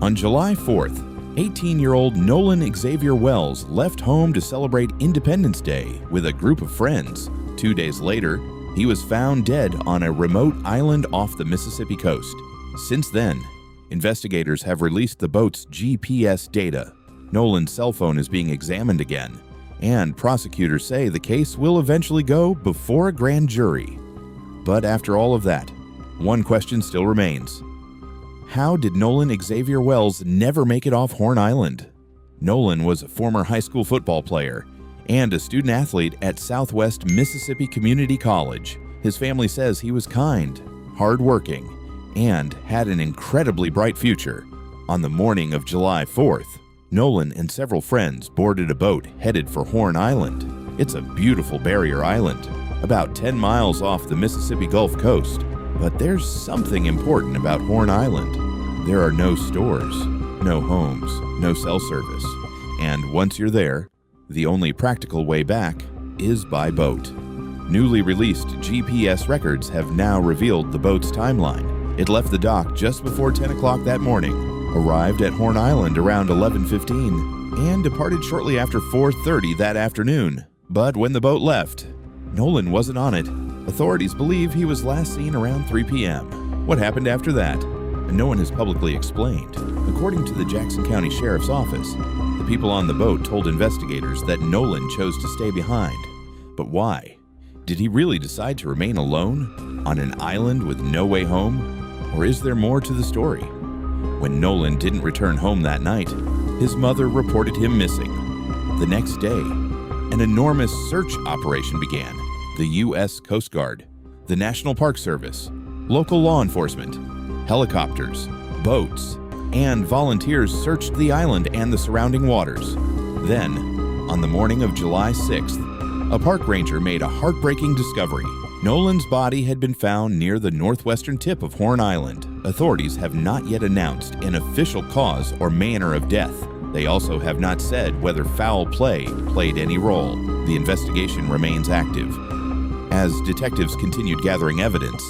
On July 4th, 18-year-old Nolan Xavier Wells left home to celebrate Independence Day with a group of friends. 2 days later, he was found dead on a remote island off the Mississippi coast. Since then, investigators have released the boat's GPS data. Nolan's cell phone is being examined again, and prosecutors say the case will eventually go before a grand jury. But after all of that, one question still remains. How did Nolan Xavier Wells never make it off Horn Island? Nolan was a former high school football player and a student athlete at Southwest Mississippi Community College. His family says he was kind, hardworking, and had an incredibly bright future. On the morning of July 4th, Nolan and several friends boarded a boat headed for Horn Island. It's a beautiful barrier island, about 10 miles off the Mississippi Gulf Coast. But there's something important about Horn Island. There are no stores, no homes, no cell service, and once you're there, the only practical way back is by boat. Newly released GPS records have now revealed the boat's timeline. It left the dock just before 10 o'clock that morning, arrived at Horn Island around 11:15, and departed shortly after 4:30 that afternoon. But when the boat left, Nolan wasn't on it. Authorities believe he was last seen around 3 p.m. What happened after that? No one has publicly explained. According to the Jackson County Sheriff's Office, the people on the boat told investigators that Nolan chose to stay behind. But why? Did he really decide to remain alone on an island with no way home? Or is there more to the story? When Nolan didn't return home that night, his mother reported him missing. The next day, an enormous search operation began. The U.S. Coast Guard, the National Park Service, local law enforcement, helicopters, boats, and volunteers searched the island and the surrounding waters. Then, on the morning of July 6th, a park ranger made a heartbreaking discovery. Nolan's body had been found near the northwestern tip of Horn Island. Authorities have not yet announced an official cause or manner of death. They also have not said whether foul play played any role. The investigation remains active. As detectives continued gathering evidence,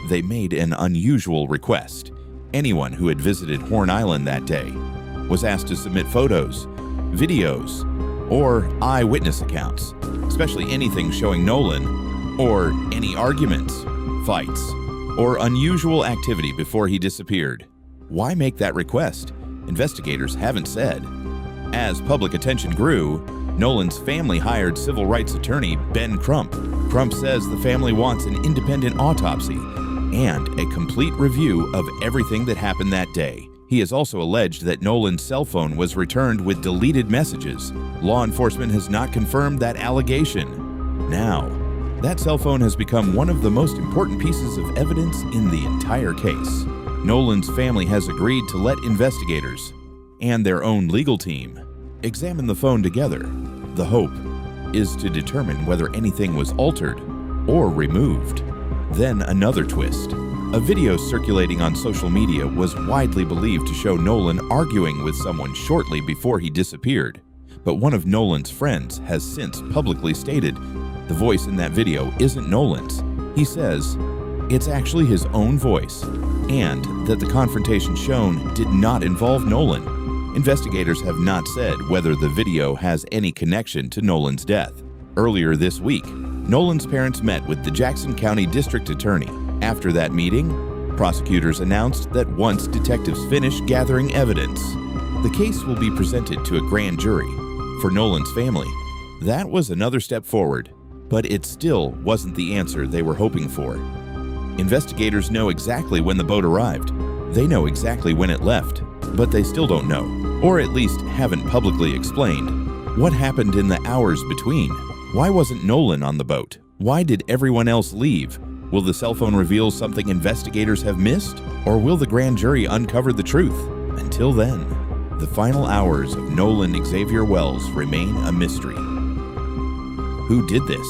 they made an unusual request. Anyone who had visited Horn Island that day was asked to submit photos, videos, or eyewitness accounts, especially anything showing Nolan, or any arguments, fights, or unusual activity before he disappeared. Why make that request? Investigators haven't said. As public attention grew, Nolan's family hired civil rights attorney Ben Crump. Crump says the family wants an independent autopsy and a complete review of everything that happened that day. He has also alleged that Nolan's cell phone was returned with deleted messages. Law enforcement has not confirmed that allegation. Now, that cell phone has become one of the most important pieces of evidence in the entire case. Nolan's family has agreed to let investigators and their own legal team examine the phone together. The hope is to determine whether anything was altered or removed. Then another twist. A video circulating on social media was widely believed to show Nolan arguing with someone shortly before he disappeared. But one of Nolan's friends has since publicly stated the voice in that video isn't Nolan's. He says it's actually his own voice, and that the confrontation shown did not involve Nolan. Investigators have not said whether the video has any connection to Nolan's death. Earlier this week, Nolan's parents met with the Jackson County District Attorney. After that meeting, prosecutors announced that once detectives finish gathering evidence, the case will be presented to a grand jury. For Nolan's family, that was another step forward, but it still wasn't the answer they were hoping for. Investigators know exactly when the boat arrived. They know exactly when it left, but they still don't know, or at least haven't publicly explained, what happened in the hours between. Why wasn't Nolan on the boat? Why did everyone else leave? Will the cell phone reveal something investigators have missed? Or will the grand jury uncover the truth? Until then, the final hours of Nolan Xavier Wells remain a mystery. Who did this?